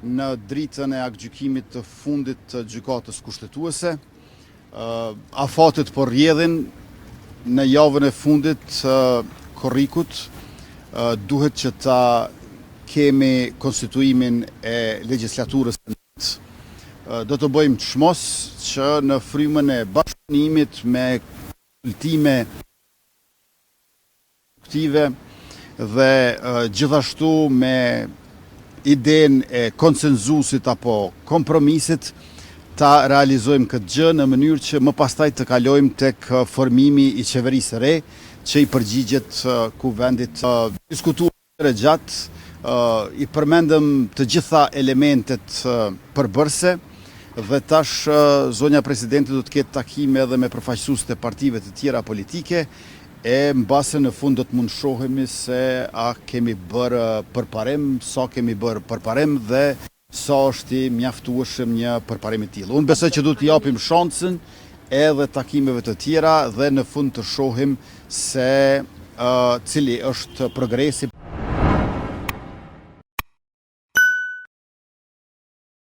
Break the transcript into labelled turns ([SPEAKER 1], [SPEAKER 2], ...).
[SPEAKER 1] në dritën e aktgjykimit të fundit të gjykatës kushtetuese. Afatet po rrjedhin në javën e fundit korrikut. Duhet që ta kemi konstituimin e legjislaturës. Do të bëjmë çmos që në frymën e bashkëpunimit me konsultime aktive dhe gjithashtu me idenë e konsenzusit apo kompromisit ta realizojmë këtë gjë në mënyrë që më pastaj të kalojmë tek formimi i qeverisë së re që i përgjigjet kuvendit. Diskutuar gjatë, i përmendëm të gjitha elementet përbërëse dhe tash zonja presidente do të ketë takime edhe me përfaqësuesit e partive të tjera politike e mbase në fund do të mund shohemi se a kemi bërë përparim, sa kemi bërë përparim dhe sa është i mjaftueshëm një përparim i tillë. Unë besoj që duhet t'i japim shansën edhe takimeve të tjera dhe në fund të shohim se cili është progresi.